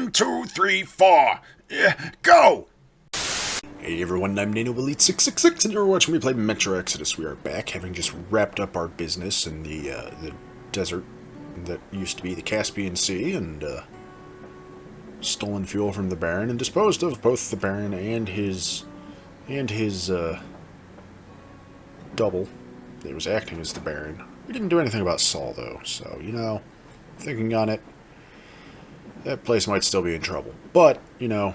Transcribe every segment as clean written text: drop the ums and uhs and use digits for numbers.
1, 2, 3, 4. Go! Hey everyone, I'm NanoElite666, and you're watching me play Metro Exodus. We are back, having just wrapped up our business in the desert that used to be the Caspian Sea, and stolen fuel from the Baron, and disposed of both the Baron and his double that was acting as the Baron. We didn't do anything about Saul, though, so, you know, thinking on it, that place might still be in trouble. But, you know,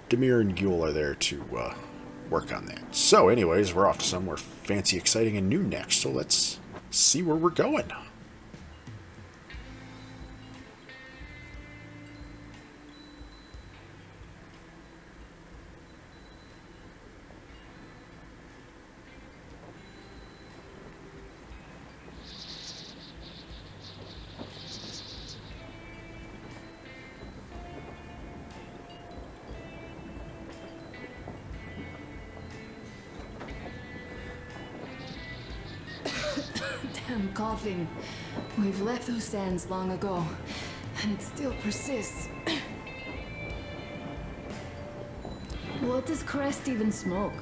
Damir and Ghoul are there to work on that. So, anyways, we're off to somewhere fancy, exciting, and new next, so let's see where we're going. I'm coughing. We've left those sands long ago, and it still persists. What does Crest even smoke?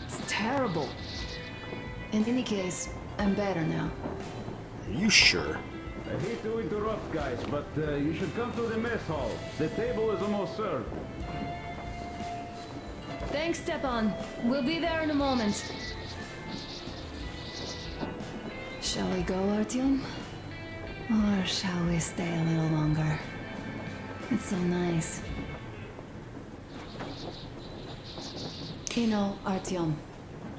It's terrible. In any case, I'm better now. Are you sure? I hate to interrupt, guys, but you should come to the mess hall. The table is almost served. Thanks, Stepan. We'll be there in a moment. Shall we go, Artyom? Or shall we stay a little longer? It's so nice. You know, Artyom,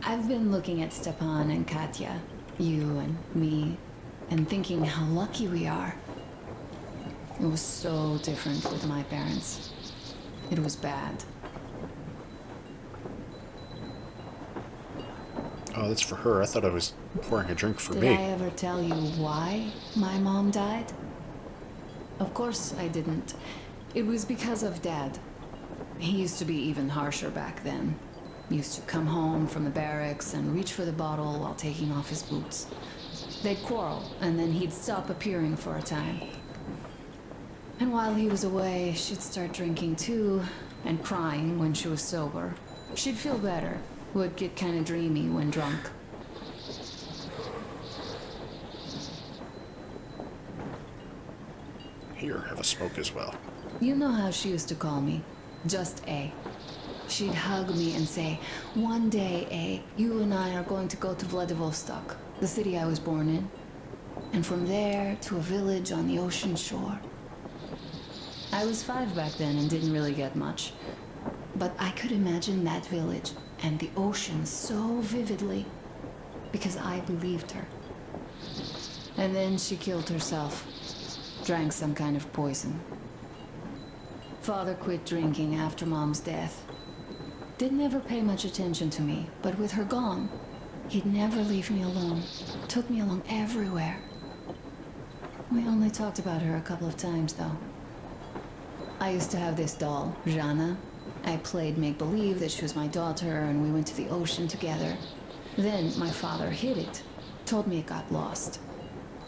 I've been looking at Stepan and Katya, you and me, and thinking how lucky we are. It was so different with my parents. It was bad. Oh, that's for her. I thought I was pouring a drink for me. Did I ever tell you why my mom died? Of course I didn't. It was because of Dad. He used to be even harsher back then. He used to come home from the barracks and reach for the bottle while taking off his boots. They'd quarrel, and then he'd stop appearing for a time. And while he was away, she'd start drinking too, and crying when she was sober. She'd feel better. Would get kind of dreamy when drunk. Here, have a smoke as well. You know how she used to call me? Just A. She'd hug me and say, "One day, A, you and I are going to go to Vladivostok, the city I was born in. And from there to a village on the ocean shore." I was 5 back then and didn't really get much. But I could imagine that village and the ocean so vividly, because I believed her. And then she killed herself. Drank some kind of poison. Father quit drinking after Mom's death. Didn't ever pay much attention to me, but with her gone, he'd never leave me alone. Took me along everywhere. We only talked about her a couple of times, though. I used to have this doll, Jana. I played make-believe that she was my daughter, and we went to the ocean together. Then my father hid it. Told me it got lost.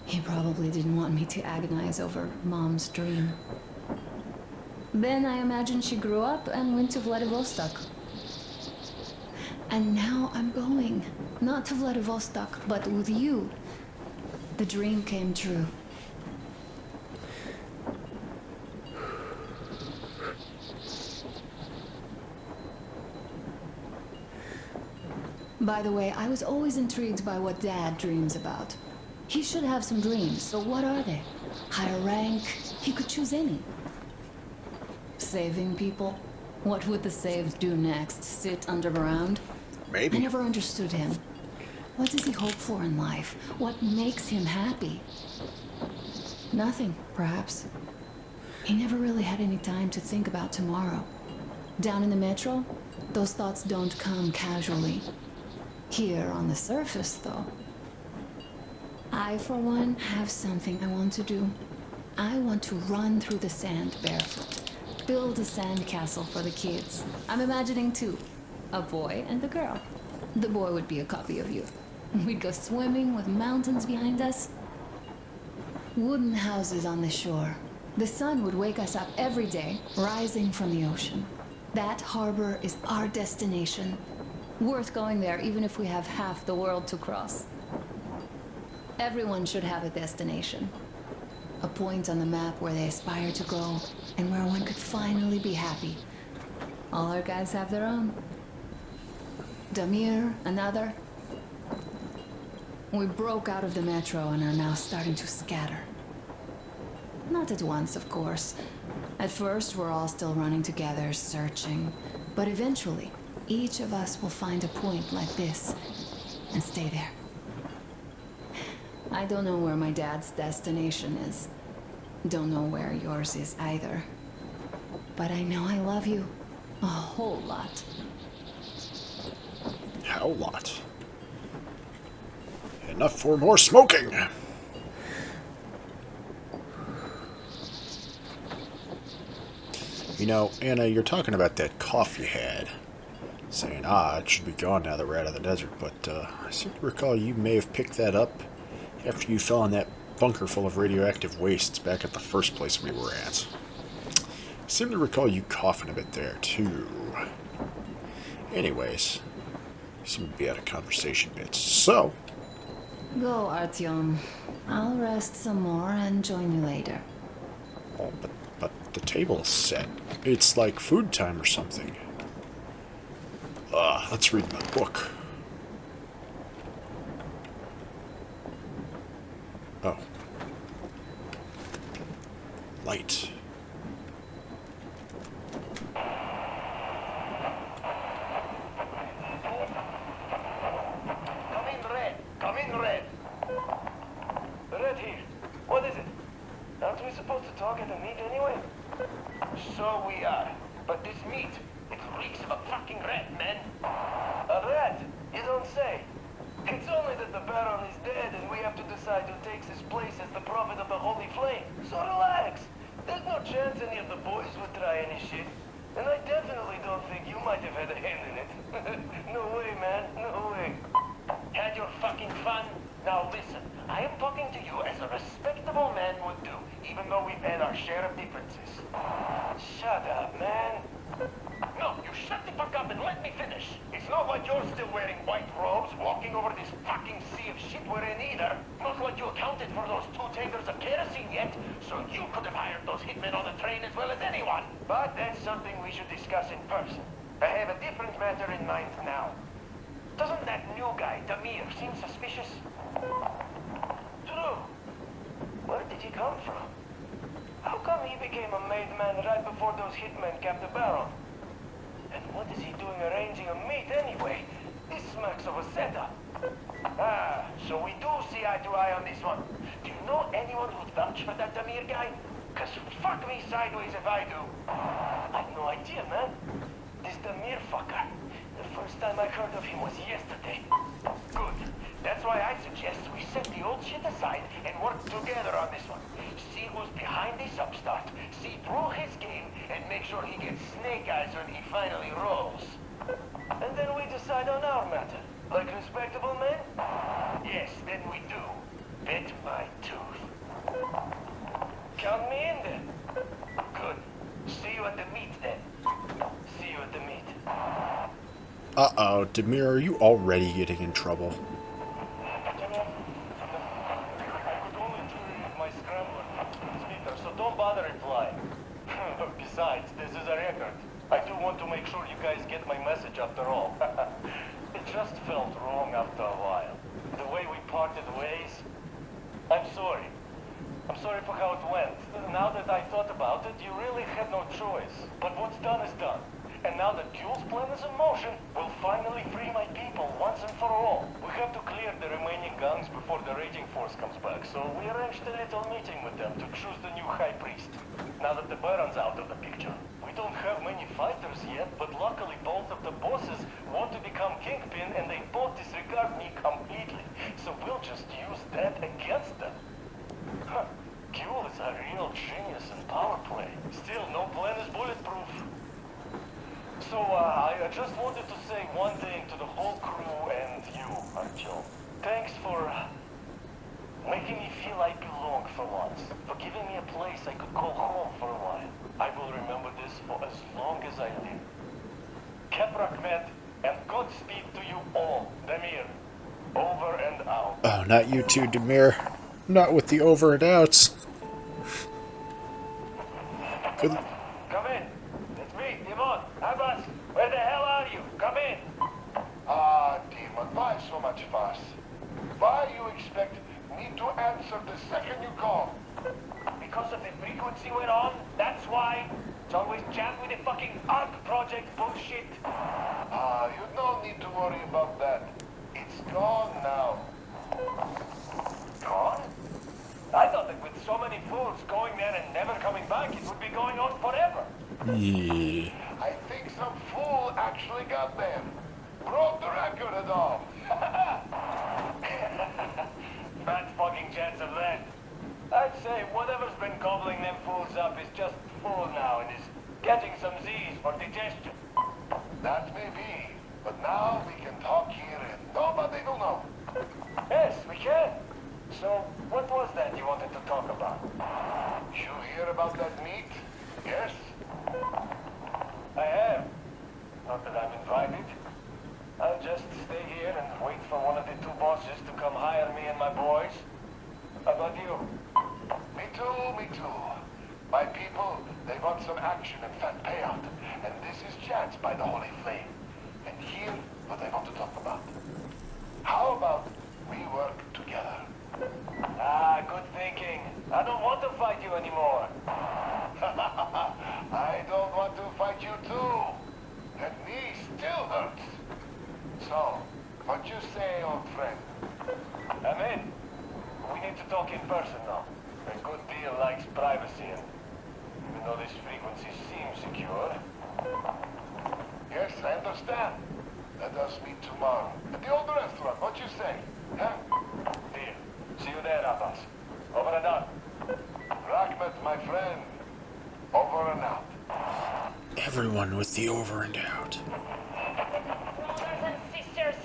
He probably didn't want me to agonize over Mom's dream. Then I imagine she grew up and went to Vladivostok. And now I'm going. Not to Vladivostok, but with you. The dream came true. By the way, I was always intrigued by what Dad dreams about. He should have some dreams, so what are they? Higher rank? He could choose any. Saving people? What would the saved do next? Sit underground? Maybe. I never understood him. What does he hope for in life? What makes him happy? Nothing, perhaps. He never really had any time to think about tomorrow. Down in the metro, those thoughts don't come casually. Here on the surface, though. I, for one, have something I want to do. I want to run through the sand barefoot. Build a sand castle for the kids. I'm imagining 2. A boy and a girl. The boy would be a copy of you. We'd go swimming with mountains behind us. Wooden houses on the shore. The sun would wake us up every day, rising from the ocean. That harbor is our destination. Worth going there even if we have half the world to cross. Everyone should have a destination. A point on the map where they aspire to go, and where one could finally be happy. All our guys have their own. Damir, another. We broke out of the metro and are now starting to scatter. Not at once, of course. At first, we're all still running together, searching. But eventually, each of us will find a point like this and stay there. I don't know where my dad's destination is. Don't know where yours is either. But I know I love you a whole lot. How lot? Enough for more smoking! You know, Anna, you're talking about that cough you had. Saying, it should be gone now that we're out of the desert, but I seem to recall you may have picked that up after you fell in that bunker full of radioactive wastes back at the first place we were at. I seem to recall you coughing a bit there, too. Anyways, you seem to be out of conversation bits, so... Go, Artyom. I'll rest some more and join you later. Oh, but the table is set. It's like food time or something. Let's read my book. Oh. Light. Come in, Red. Red here. What is it? Aren't we supposed to talk at the meet anyway? So we are. But this meat, it reeks of a fucking rat, man. A rat? You don't say. It's only that the Baron is dead and we have to decide who takes his place as the prophet of the Holy Flame. So relax. There's no chance any of the boys would try any shit. And I definitely don't think you might have had a hand in it. No way, man. No way. Had your fucking fun? Now listen, I am talking to you as a respectable man would do, even though we've had our share of differences. Shut up, man. No, you shut the fuck up and let me finish. It's not like you're still wearing white robes, walking over this fucking sea of shit we're in either. Not like you accounted for those 2 tankers of kerosene yet, so you could have hired those hitmen on the train as well as anyone. But that's something we should discuss in person. I have a different matter in mind now. Doesn't that new guy, Damir, seem suspicious? True. Where did he come from? How come he became a made man right before those hitmen capped the Baron? And what is he doing arranging a meet anyway? This smacks of a setup. So we do see eye to eye on this one. Do you know anyone who'd vouch for that Damir guy? Cause fuck me sideways if I do. I've no idea, man. This Damir fucker. The first time I heard of him was yesterday. Good. That's why I suggest we set the old shit aside and work together on this one. See who's behind this upstart, see through his game, and make sure he gets snake eyes when he finally rolls. And then we decide on our matter. Like respectable men? Yes, then we do. Bet my tooth. Count me in then. Good. See you at the meet then. See you at the meet. Uh-oh, Damir, are you already getting in trouble? I could only do my scrambler speaker, so don't bother replying. Besides, this is a record. I do want to make sure you guys get my message after all. It just felt wrong after a while. The way we parted ways. I'm sorry. I'm sorry for how it went. Now that I thought about it, you really had no choice. But what's done is done. And now that Jules' plan is in motion, we'll finally free my people once and for all. We have to clear the remaining gangs before the Raging Force comes back, so we arranged a little meeting with them to choose the new High Priest. Now that the Baron's out of the picture. We don't have many fighters yet, but luckily both of the bosses want to become Kingpin and they both disregard me completely. So we'll just use that against them. Huh. Jules is a real genius in power play. Still, no plan is bulletproof. So, I just wanted to say one thing to the whole crew and you, Artyom. Thanks for making me feel I belong. long for once, for giving me a place I could call home for a while. I will remember this for as long as I live. Keprak met, and Godspeed to you all. Damir, over and out. Oh, not you too, Damir. Not with the over and outs. Good. Come in. It's me, Timon. Abbas, where the hell are you? Come in. Demon, why so much fuss? Why you expect me to answer the second you call? Because of the frequency we're on, that's why. It's always jammed with the fucking ARC project bullshit. You don't need to worry about that. It's gone now. Gone? I thought that with so many fools going there and never coming back, it would be going on forever. Yeah. I think some fool actually got there. Broke the record and all. Fat fucking chance of that. I'd say whatever's been gobbling them fools up is just full now and is getting some Z's for digestion. That may be, but now we can talk here and nobody will know. Yes, we can. So, what was that you wanted to talk about? You hear about that meet? Yes? I have. Not that I'm invited. I'll just stay here and wait for one of the two bosses to come hire me and my boys. How about you? Me too, me too. My people, they want some action and fat payout. And this is chance by the Holy Flame. And here, what I want to talk about. How about we work together? Ah, good thinking. I don't want to fight you anymore. I don't want to fight you too. That knee still hurts. So, what you say, old friend? I'm in. We need to talk in person now. A good deal likes privacy, and even though this frequency seems secure. Yes, I understand. Let us meet tomorrow. At the old restaurant, what you say? Huh? Deal. See you there, Abbas. Over and out. Rahmet, my friend. Over and out. Everyone with the over and out. Brothers and sisters,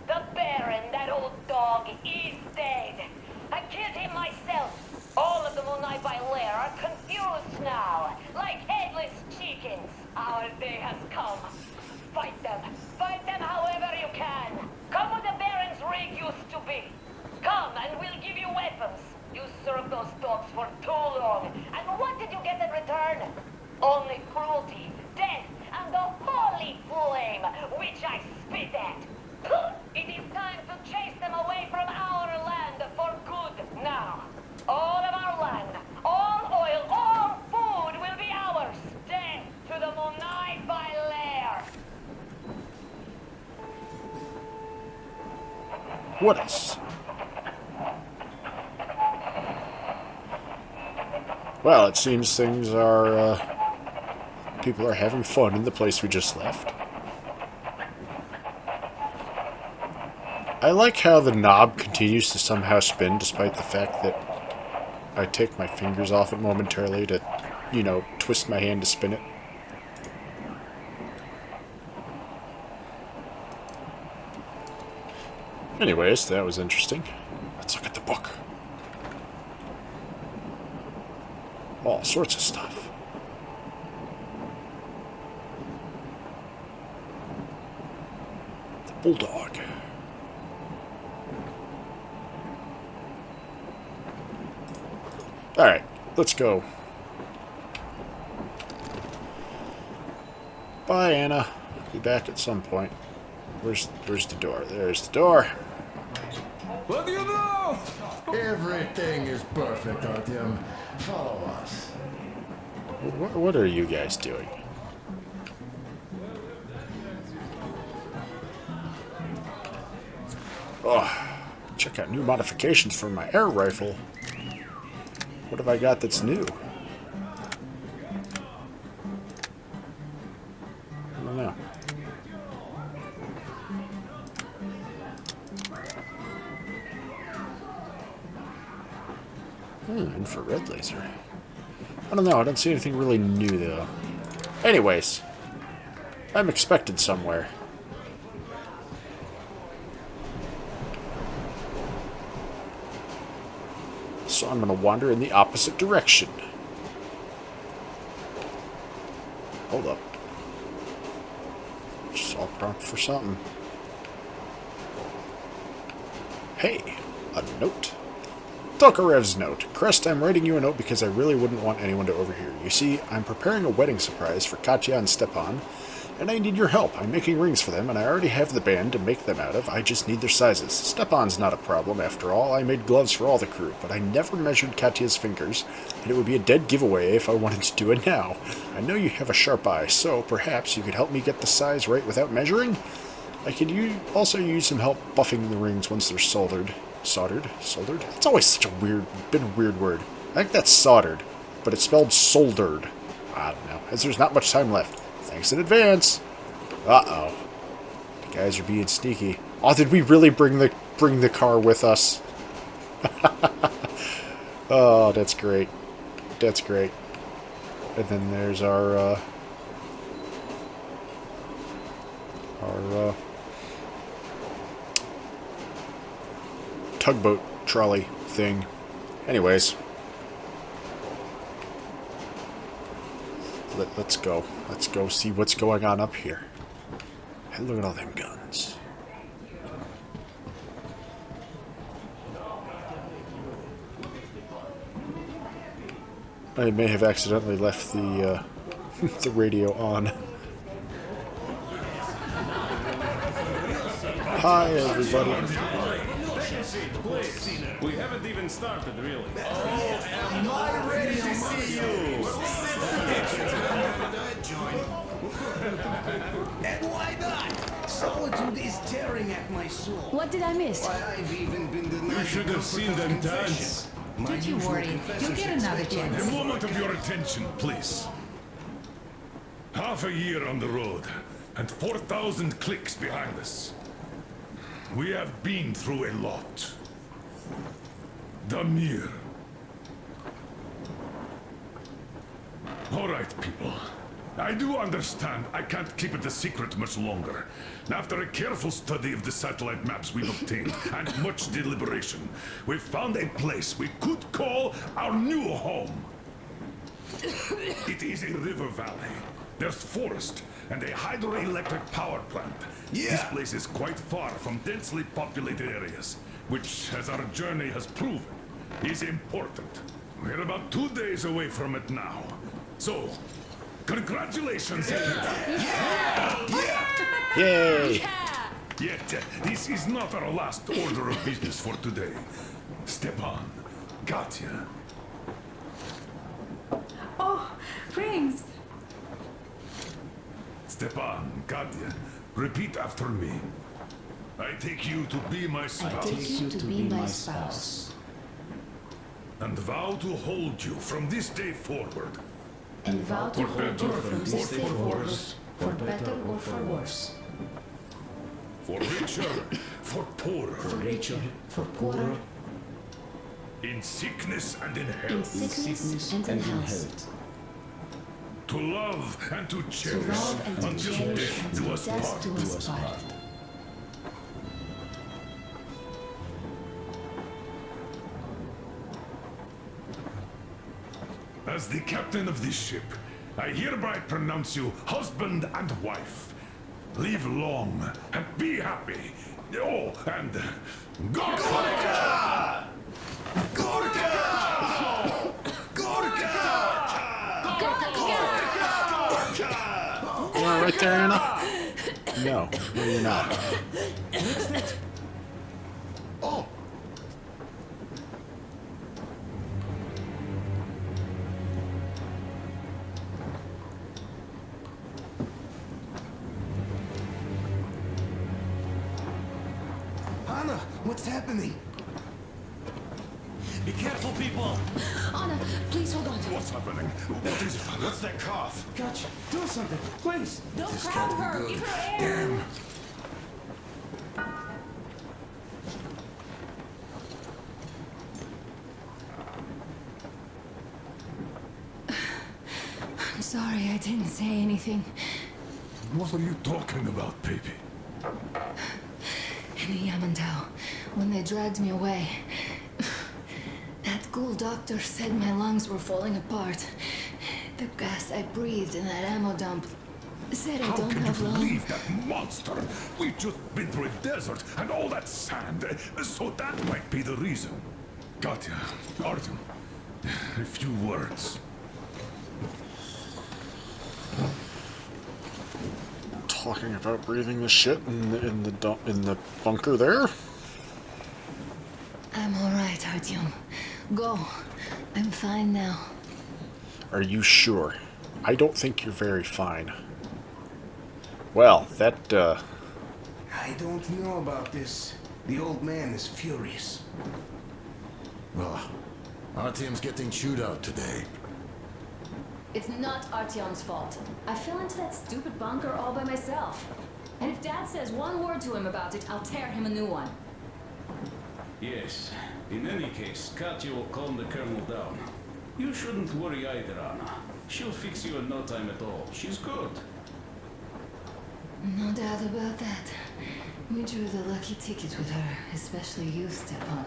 the Baron, that old dog, is dead. I killed him myself. All of the Moonlight by Lair are confused now, like headless chickens. Our day has come. Fight them. Fight them however you can. Come where the Baron's rig used to be. Come and we'll give you weapons. You served those dogs for too long. And what did you get in return? Only cruelty, death, and the holy flame, which I spit at. It is time to chase them away from our land for good now. All of our land, all oil, all food will be ours. Death to the Moonlight by Lair. What is? Well, it seems things are, people are having fun in the place we just left. I like how the knob continues to somehow spin despite the fact that I take my fingers off it momentarily to, you know, twist my hand to spin it. Anyways, that was interesting. Let's look at the book. All sorts of stuff. The bulldog. Alright, let's go. Bye, Anna. Be back at some point. Where's the door? There's the door. What do you know? Everything is perfect, Artyom. Follow us. What are you guys doing? Oh, check out new modifications for my air rifle. What have I got that's new? I don't know. Infrared laser. I don't know. I don't see anything really new, though. Anyways, I'm expected somewhere. So so I'm going to wander in the opposite direction. Hold up. Just all prompt for something. Hey, a note. Tokarev's note. Crest, I'm writing you a note because I really wouldn't want anyone to overhear. You see, I'm preparing a wedding surprise for Katya and Stepan, and I need your help. I'm making rings for them, and I already have the band to make them out of. I just need their sizes. Stepan's not a problem, after all. I made gloves for all the crew, but I never measured Katya's fingers, and it would be a dead giveaway if I wanted to do it now. I know you have a sharp eye, so perhaps you could help me get the size right without measuring? I could also use some help buffing the rings once they're soldered. Soldered? Soldered? It's always such a weird word. I think that's soldered, but it's spelled soldered. I don't know, as there's not much time left. Thanks in advance. Uh-oh. The guys are being sneaky. Oh, did we really bring the car with us? Oh, that's great. That's great. And then there's our tugboat trolley thing. Anyways. Let's go. Let's go see what's going on up here. Hey, look at all them guns. I may have accidentally left the the radio on. Hi, everybody. We haven't even started, really. Am I ready to see you? And why not? Solitude is tearing at my soul. What did I miss? Why, I've even been denied You should have seen them dance. Don't you worry, you'll get another chance. A moment of your attention, please. Half a year on the road, and 4,000 clicks behind us. We have been through a lot. Damir. All right, people. I do understand I can't keep it a secret much longer. After a careful study of the satellite maps we've obtained, and much deliberation, we've found a place we could call our new home. It is a river valley. There's forest and a hydroelectric power plant. Yeah. This place is quite far from densely populated areas, which, as our journey has proven, is important. We're about 2 days away from it now. So, congratulations, everyone. Yay! Yet, this is not our last order of business for today. Stepan, Katya. Oh, rings! Stepan, Katya, repeat after me. I take you to be my spouse. I take you to be my spouse. And vow to hold you from this day forward. And vow to For hold you better from or this day for forward, worse. for better or for worse. For richer, for poorer. For richer, for poorer, In sickness and in in health. sickness and in health. To love and to To cherish. love and to Until cherish death do until us death part. do us part. As the captain of this ship, I hereby pronounce you husband and wife. Live long and be happy. Oh, and Gorka! Gorka! Gorka! You are right there, Anna? No, you're not. Oh! Anna, what's happening? Be careful, people! Anna, please hold on. what's happening? What is it? What's that cough? Gotcha. Do something, please. Don't crowd her! Give her air! Damn. I'm sorry I didn't say anything. What are you talking about, baby? In the Yamantau, when they dragged me away, that school doctor said my lungs were falling apart. The gas I breathed in that ammo dump said I How don't can you have long. believe that monster? We've just been through a desert and all that sand, so that might be the reason. Katya, Artyom, a few words. Talking about breathing the shit in the bunker there. I'm all right, Artyom. Go. I'm fine now. Are you sure? I don't think you're very fine. Well, that I don't know about this. The old man is furious. Well, Artyom's getting chewed out today. It's not Artyom's fault. I fell into that stupid bunker all by myself. And if Dad says one word to him about it, I'll tear him a new one. Yes. In any case, Katya will calm the colonel down. You shouldn't worry either, Anna. She'll fix you in no time at all. She's good. No doubt about that. We drew the lucky ticket with her, especially you, Stepan.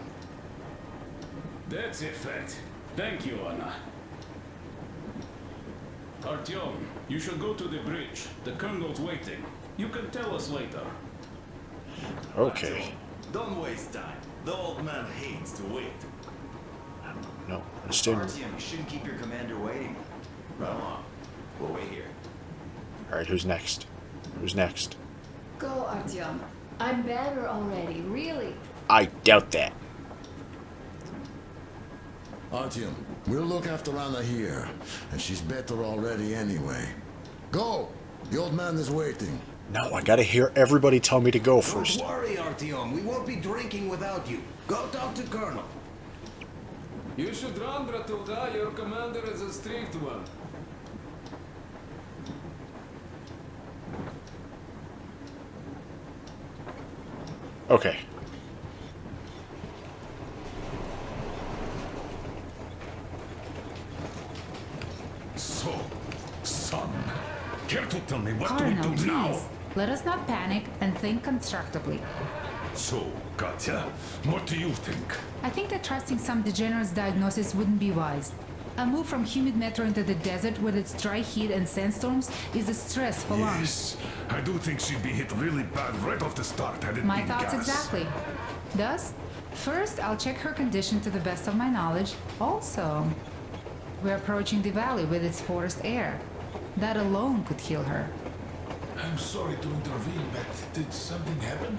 That's a fact. Thank you, Anna. Artyom, you should go to the bridge. The colonel's waiting. You can tell us later. okay. Don't waste time. The old man hates to wait. No, understand. Artyom, you shouldn't keep your commander waiting. Run along. We'll wait here. All right, who's next? Who's next? Go, Artyom. I'm better already, really. I doubt that. Artyom, we'll look after Anna here, and she's better already anyway. Go! The old man is waiting. No, I gotta hear everybody tell me to go first. Don't worry, Artyom. We won't be drinking without you. Go talk to Colonel. You should run, Bratulga. Your commander is a strict one. Okay. So, son, care to tell me what Colonel, do we do now? please. Let us not panic and think constructively. So, Katya, what do you think? I think that trusting some degenerate's diagnosis wouldn't be wise. A move from humid metro into the desert with its dry heat and sandstorms is a stress for lungs. Yes, I do think she'd be hit really bad right off the start had it My been thoughts gas. exactly. Thus, first I'll check her condition to the best of my knowledge. Also, we're approaching the valley with its forest air. That alone could heal her. I'm sorry to intervene, but did something happen?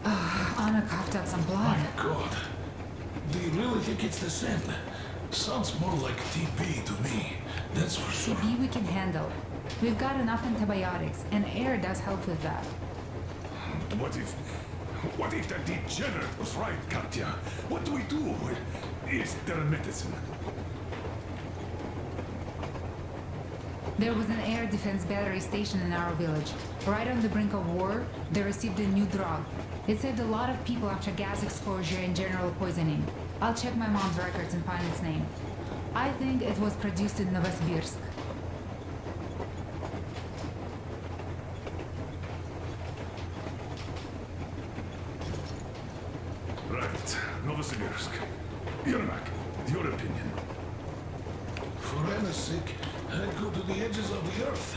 Anna coughed up some blood. God. Do you really think it's the sand? Sounds more like TB to me. That's for sure. TB we can handle. We've got enough antibiotics, and air does help with that. What if that degenerate was right, Katya? What do we do? Is there a medicine? There was an air defense battery station in our village. Right on the brink of war, they received a new drug. It saved a lot of people after gas exposure and general poisoning. I'll check my mom's records and find its name. I think it was produced in Novosibirsk. Right, Novosibirsk. Yermak, your opinion. For Anna's sake, I'd go to the edges of the earth.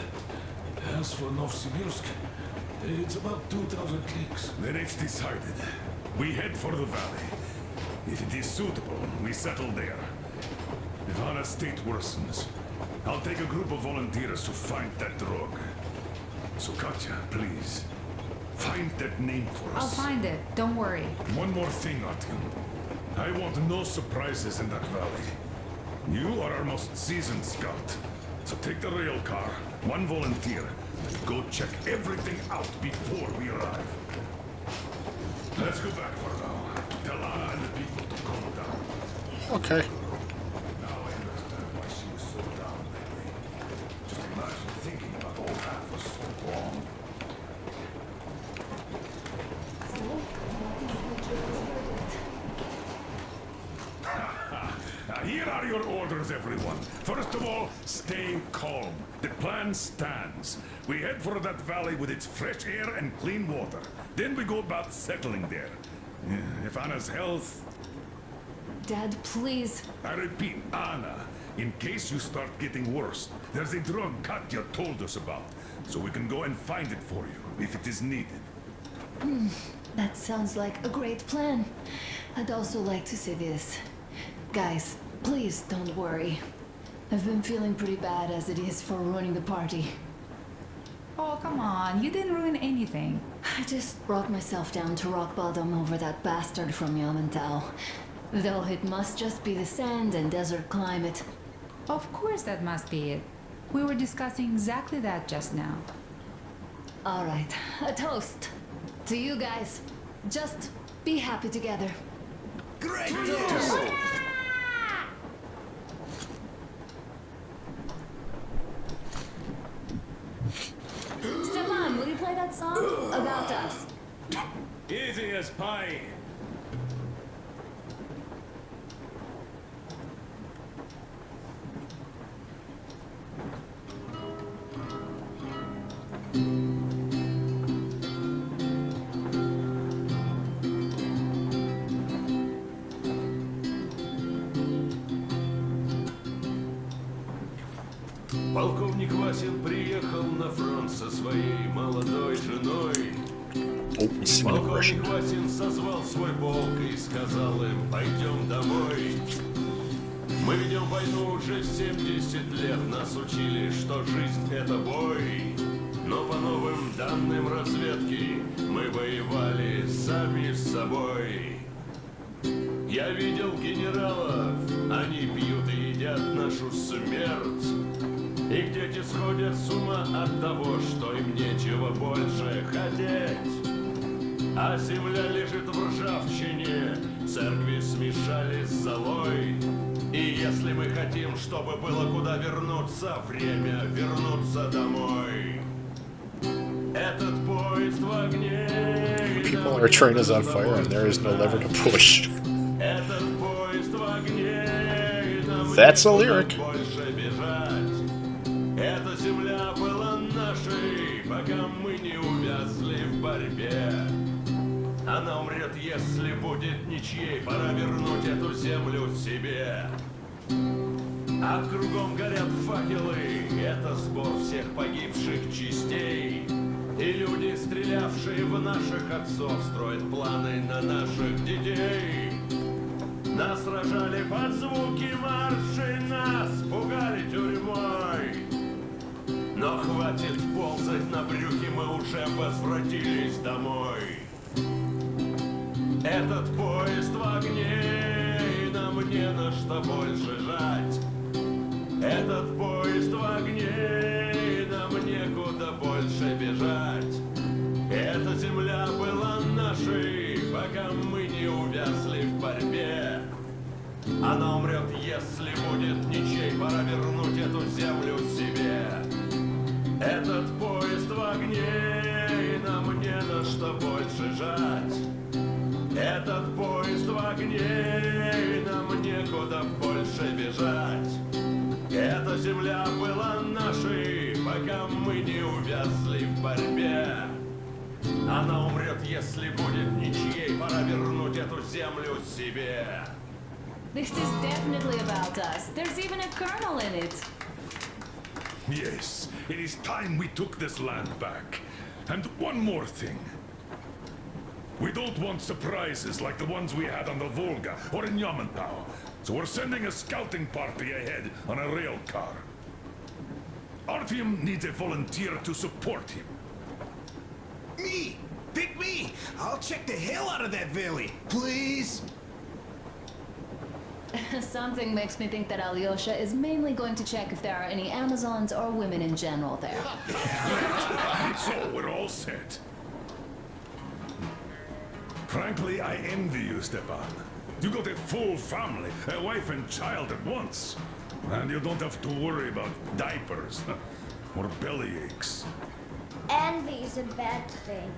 As for Novosibirsk, it's about 2,000 clicks. Then it's decided. We head for the valley. If it is suitable, we settle there. If Anna's state worsens, I'll take a group of volunteers to find that drug. So Katya, please, find that name for us. I'll find it, don't worry. One more thing, Artyom. I want no surprises in that valley. You are our most seasoned scout. So take the rail car, one volunteer, and go check everything out before we arrive. Let's go back for now. Tell Anna and the people to calm down. Okay. Now I understand why she was so down lately. Just imagine thinking about all that for so long. Now here are your orders, everyone. First of all, stay calm. The plan stands. We head for that valley with its fresh air and clean water. Then we go about settling there. If Anna's health... Dad, please. I repeat, Anna, in case you start getting worse, there's a drug Katya told us about, so we can go and find it for you, if it is needed. That sounds like a great plan. I'd also like to say this. Guys, please don't worry. I've been feeling pretty bad as it is for ruining the party. Oh, come on. You didn't ruin anything. I just brought myself down to rock bottom over that bastard from Yamantau. Though it must just be the sand and desert climate. Of course that must be it. We were discussing exactly that just now. All right, a toast. To you guys. Just be happy together. Great! Stepan, will you play that song? About us. Easy as pie. Полковник Васин приехал на фронт со своей молодой женой. Oh, he's singing in Russian. Полковник Васин созвал свой полк и сказал им: пойдем домой. Мы ведем войну уже 70 лет, нас учили, что жизнь это бой. Но по новым данным разведки мы воевали сами с собой. Я видел генералов, они пьют и едят нашу смерть. Их дети сходят с ума от того, что им нечего больше хотеть. А земля лежит в ржавчине, церкви смешались с золой. И если мы хотим, чтобы было куда вернуться, время вернуться домой. Этот поезд в огне. People, our train is on fire and there is no lever to push. Этот поезд в огне. That's a lyric. Эта земля была нашей, пока мы не увязли в борьбе. Она умрет, если будет ничьей, пора вернуть эту землю себе. А кругом горят факелы, это сбор всех погибших частей. И люди, стрелявшие в наших отцов, строят планы на наших детей. Нас сражали под звуки маршей, нас пугали тюрьмой. Но хватит ползать на брюхе, мы уже возвратились домой. Этот поезд в огне, и нам не на что больше жать. Этот поезд в огне, и нам некуда больше бежать. Эта земля была нашей, пока мы не увязли в борьбе. Она умрет, если будет ничей, пора вернуть эту землю себе. Этот поезд в огне, и нам не на что больше жать. Этот поезд в огне, и нам некуда больше бежать. Эта земля была нашей, пока мы не увязли в борьбе. Она умрет, если будет ничьей, пора вернуть эту землю себе. This is definitely about us. There's even a colonel in it. Yes, it is time we took this land back. And one more thing. We don't want surprises like the ones we had on the Volga or in Yamantau. So we're sending a scouting party ahead on a rail car. Artyom needs a volunteer to support him. Me! Pick me! I'll check the hell out of that valley, please! Something makes me think that Alyosha is mainly going to check if there are any Amazons or women in general there. So we're all set. Frankly, I envy you, Stepan. You got a full family, a wife and child at once. And you don't have to worry about diapers or belly aches. Envy is a bad thing.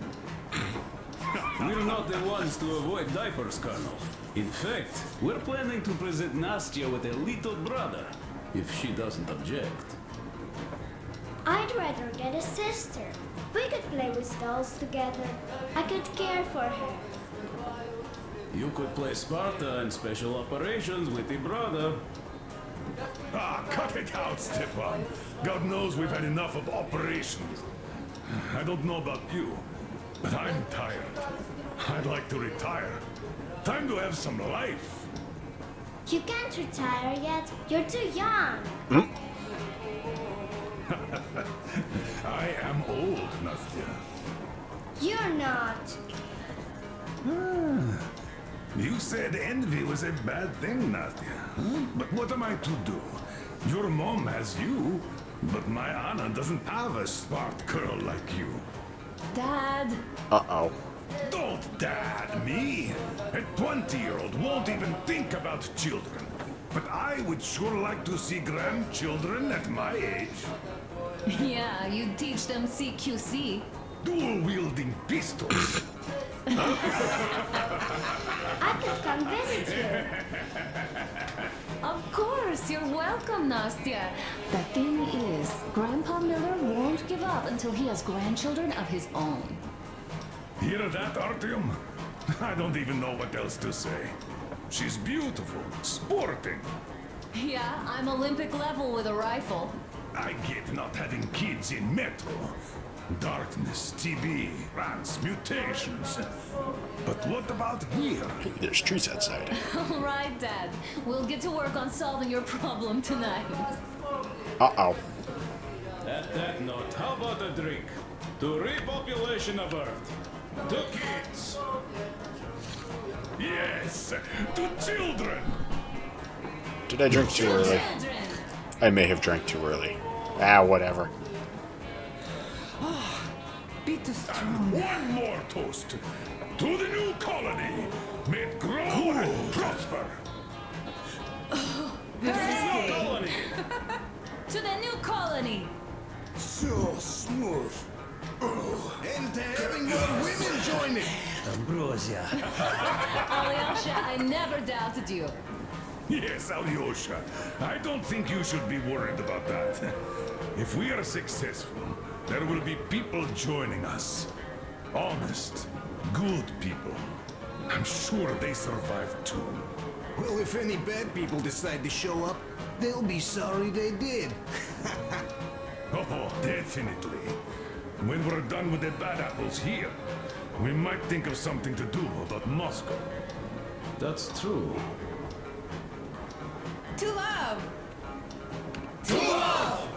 We're not the ones to avoid diapers, Colonel. In fact, we're planning to present Nastya with a little brother, if she doesn't object. I'd rather get a sister. We could play with dolls together. I could care for her. You could play Sparta in special operations with your brother. Ah, cut it out, Stepan. God knows we've had enough of operations. I don't know about you, but I'm tired. I'd like to retire. Time to have some life. You can't retire yet. You're too young. I am old, Nastya. You're not. You said envy was a bad thing, Nastya. But what am I to do? Your mom has you, but my Anna doesn't have a smart girl like you. Dad. Uh-oh. Don't dad me! A 20-year-old won't even think about children. But I would sure like to see grandchildren at my age. Yeah, you teach them CQC. Dual-wielding pistols. I could come visit you. Of course, you're welcome, Nastya. The thing is, Grandpa Miller won't give up until he has grandchildren of his own. Hear that, Artyom? I don't even know what else to say. She's beautiful, sporting. Yeah, I'm Olympic level with a rifle. I get not having kids in Metro. Darkness, TB, rats, mutations. But what about here? There's trees outside. All right, Dad. We'll get to work on solving your problem tonight. Uh-oh. At that note, how about a drink? To repopulation of Earth. To kids. Yes, to children. Did I drink too early? I may have drank too early. Ah, whatever. And one more toast. To the new colony. May it grow and prosper. Hooray! Colony. To the new colony. So smooth. And having your women join it. Ambrosia. Alyosha, I never doubted you. Yes, Alyosha. I don't think you should be worried about that. If we are successful, there will be people joining us. Honest, good people. I'm sure they survive too. Well, if any bad people decide to show up, they'll be sorry they did. Oh, definitely. When we're done with the bad apples here, we might think of something to do about Moscow. That's true. To love. To love!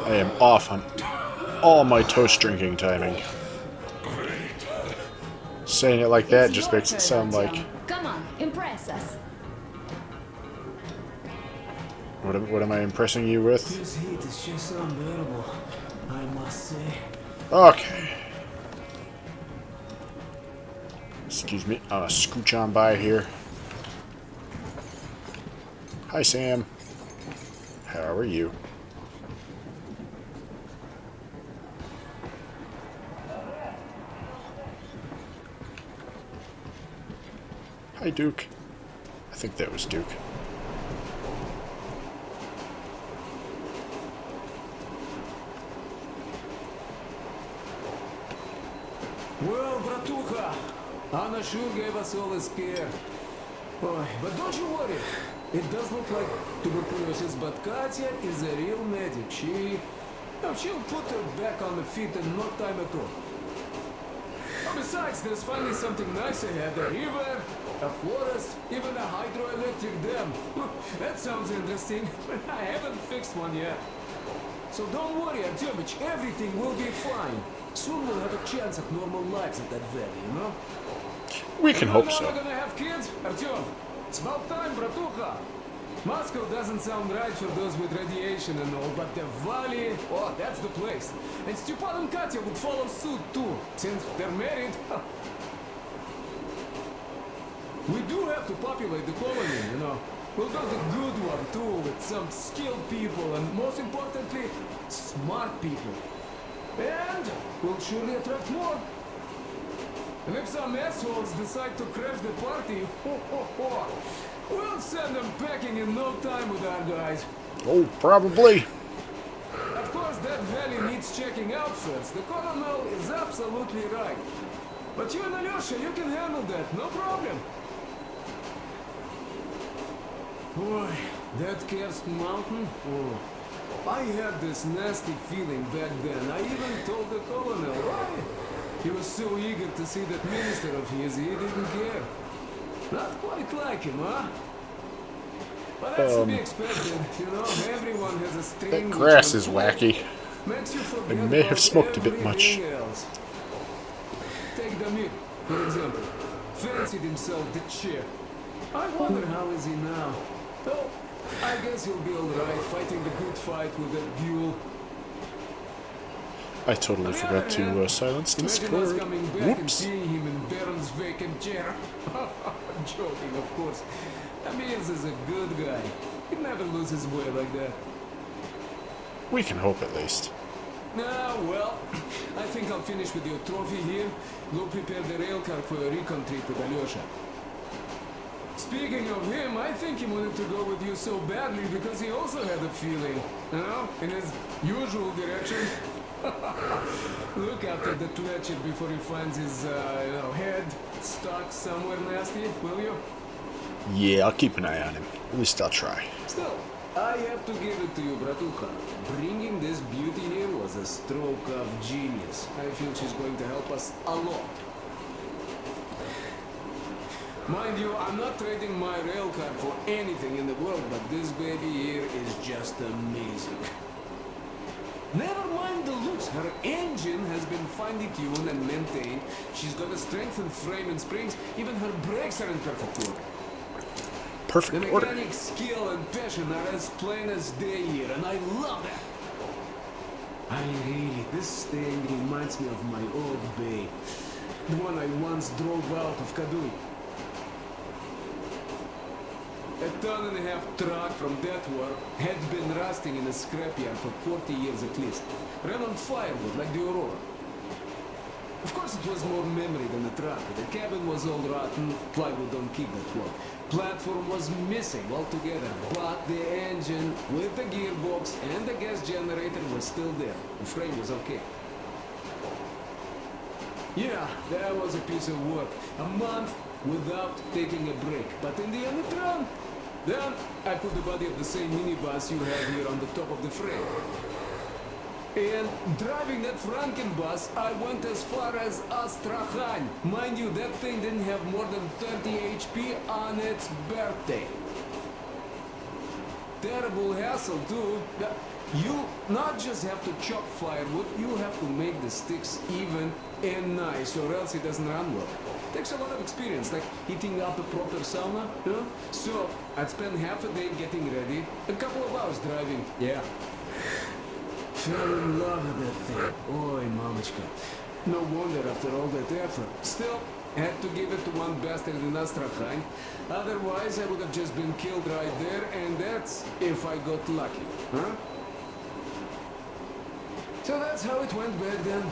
I am off on all my toast drinking timing. Saying it like that just makes it sound like... Come on, impress us. What am I impressing you with? This heat is just unbearable, I must say. Okay. Excuse me, I'm gonna scooch on by here. Hi, Sam. How are you? Hi, Duke. I think that was Duke. Well, bratucha, Anna sure gave us all a scare. Oh, but don't you worry. It does look like tuberculosis, but Katya is a real medic. She'll put her back on the feet in no time at all. Oh, besides, there's finally something nice ahead. A river, a forest, even a hydroelectric dam. That sounds interesting, but I haven't fixed one yet. So don't worry, Artyomich, everything will be fine. Soon we'll have a chance at normal lives at that valley, you know? We can hope so. We're gonna have kids, Artyom. It's about time, bratucha. Moscow doesn't sound right for those with radiation and all, but the valley, oh, that's the place. And Stepan and Katya would follow suit too, since they're married. We do have to populate the colony, you know. We'll build a good one too, with some skilled people and, most importantly, smart people. And we'll surely attract more. And if some assholes decide to crash the party, we'll send them packing in no time with our guys. Oh, probably. Of course, that valley needs checking out first, the colonel is absolutely right. But you and Alyosha, you can handle that, no problem. Boy, that cursed mountain, oh. I had this nasty feeling back then. I even told the colonel why. He was so eager to see that minister of his, he didn't care. Not quite like him, huh? But that's to be expected, you know, everyone has a string. That grass is wacky. Makes you I forget may have about smoked a bit much. everything else. Take Damir, for example. Fancied himself the chair. I wonder how is he now. Oh, I guess he'll be alright fighting the good fight with that duel. I totally forgot to silence Discord. Imagine us coming back and Whoops. seeing him in Baron's vacant chair. I'm joking, of course. Damir is a good guy. He'd never lose his way like that. We can hope at least. Nah, well, I think I'll finish with your trophy here. Go prepare the railcar for a recon trip with Alyosha. Speaking of him, I think he wanted to go with you so badly because he also had a feeling, you know, in his usual direction. Look after the Twitcher before he finds his, head stuck somewhere nasty, will you? Yeah, I'll keep an eye on him. At least I'll try. Still, I have to give it to you, Bratucha. Bringing this beauty here was a stroke of genius. I feel she's going to help us a lot. Mind you, I'm not trading my railcar for anything in the world, but this baby here is just amazing. Never mind the looks, her engine has been finely tuned and maintained. She's got a strengthened frame and springs, even her brakes are in perfect order. Perfect the order. mechanic skill and passion are as plain as day here, and I love that. This thing reminds me of my old bay. The one I once drove out of Kadui. A ton-and-a-half truck from that war had been rusting in a scrapyard for 40 years at least. Ran on firewood like the Aurora. Of course it was more memory than a truck. The cabin was all rotten, plywood don't keep that well. Platform was missing altogether, but the engine with the gearbox and the gas generator was still there. The frame was okay. Yeah, that was a piece of work. A month without taking a break. But in the end it ran. Then I put the body of the same minibus you have here on the top of the frame. And driving that Frankenbus, I went as far as Astrakhan. Mind you, that thing didn't have more than 30 HP on its birthday. Terrible hassle too. You not just have to chop firewood, you have to make the sticks even and nice, or else it doesn't run well. Takes a lot of experience, like heating up a proper sauna, you know? So, I'd spend half a day getting ready, a couple of hours driving. Yeah. Fell in love with that thing. Oi, mamachka. No wonder after all that effort. Still, had to give it to one bastard in Astrakhan. Otherwise, I would have just been killed right there, and that's if I got lucky, huh? So that's how it went back then.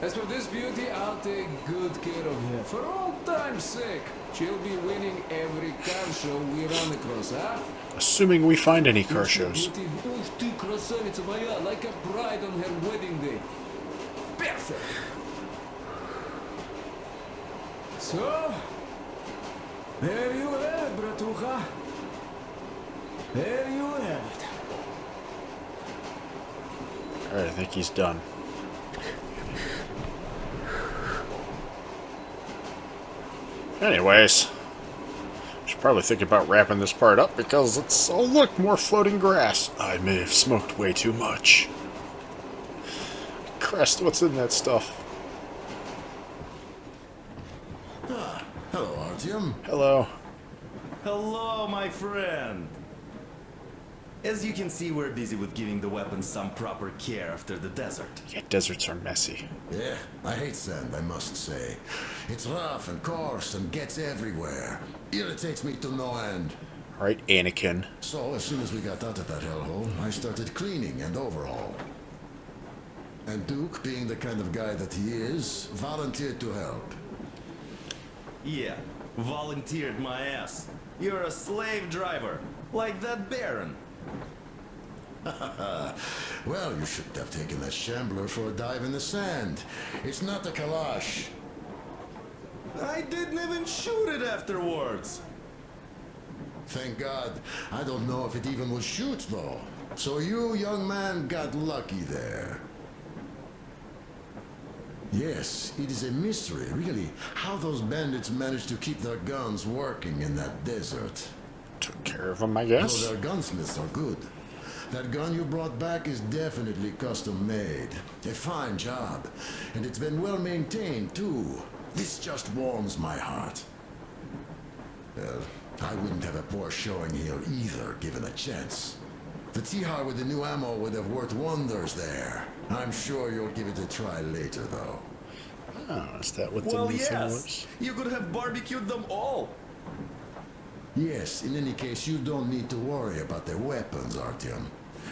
As for this beauty, I'll take good care of her. For old time's sake, she'll be winning every car show we run across, huh? Assuming we find any car shows. Beauty, ты красавица моя, like a bride on her wedding day. Perfect! So, there you have it, Bratucha. There you have it. Alright, I think he's done. Anyways, should probably think about wrapping this part up because it's, oh look, more floating grass. I may have smoked way too much. Christ, what's in that stuff? Ah, hello, Artyom. Hello. Hello, my friend. As you can see, we're busy with giving the weapons some proper care after the desert. Yeah, deserts are messy. Yeah, I hate sand, I must say. It's rough and coarse and gets everywhere. Irritates me to no end. Right, Anakin. So, as soon as we got out of that hellhole, I started cleaning and overhaul. And Duke, being the kind of guy that he is, volunteered to help. Yeah, volunteered my ass. You're a slave driver, like that Baron. Well, you shouldn't have taken that shambler for a dive in the sand. It's not a Kalash. I didn't even shoot it afterwards. Thank God. I don't know if it even will shoot, though. So you, young man, got lucky there. Yes, it is a mystery, really, how those bandits managed to keep their guns working in that desert. Took care of them, I guess. Though their gunsmiths are good. That gun you brought back is definitely custom made. A fine job. And it's been well maintained, too. This just warms my heart. Well, I wouldn't have a poor showing here either, given a chance. The Tihar with the new ammo would have worked wonders there. I'm sure you'll give it a try later, though. Oh, is that what the Well, new thing yes. was? You could have barbecued them all. Yes, in any case, you don't need to worry about their weapons, Artyom.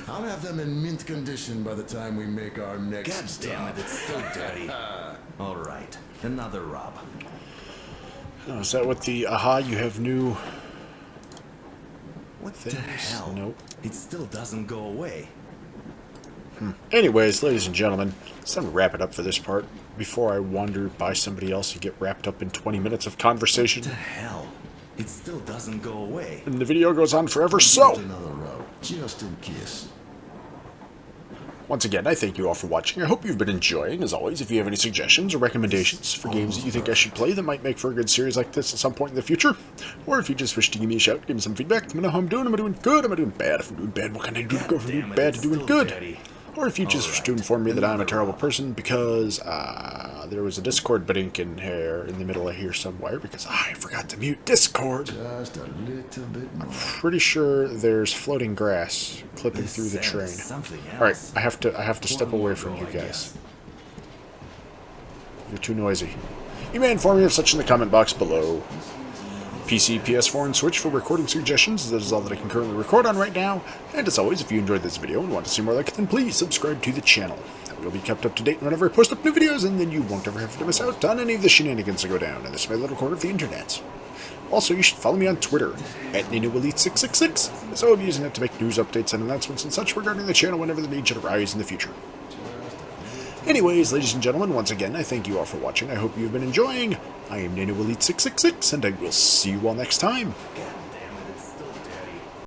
I'll have them in mint condition by the time we make our next God stop. damn it, it's still dirty. All right, another rub. Oh, is that what the aha? You have new. What things? the hell? Nope. It still doesn't go away. Anyways, ladies and gentlemen, it's time to wrap it up for this part before I wander by somebody else and get wrapped up in 20 minutes of conversation. What the hell? It still doesn't go away. And the video goes on forever, so... Another rub, just in case. Once again, I thank you all for watching. I hope you've been enjoying. As always, if you have any suggestions or recommendations for games that you think I should play that might make for a good series like this at some point in the future, or if you just wish to give me a shout, give me some feedback, let me know how I'm doing. Am I doing good? Am I doing bad? If I'm doing bad, what can I do to go from doing bad to doing good? Or if you just wish to inform me that I'm a terrible person because there was a Discord blink in here in the middle of here somewhere because I forgot to mute Discord. Just a little bit more. Pretty sure there's floating grass clipping through the train. Alright, I have to step away from you guys. You're too noisy. You may inform me of such in the comment box below. PC, PS4, and Switch for recording suggestions. That is all that I can currently record on right now. And as always, if you enjoyed this video and want to see more like it, then please subscribe to the channel. That way you'll be kept up to date whenever I post up new videos, and then you won't ever have to miss out on any of the shenanigans that go down in this my little corner of the internet. Also, you should follow me on Twitter, at NanoElite666, as I will be using it to make news updates and announcements and such regarding the channel whenever the need should arise in the future. Anyways, ladies and gentlemen, once again, I thank you all for watching. I hope you've been enjoying. I am NanoElite666, and I will see you all next time.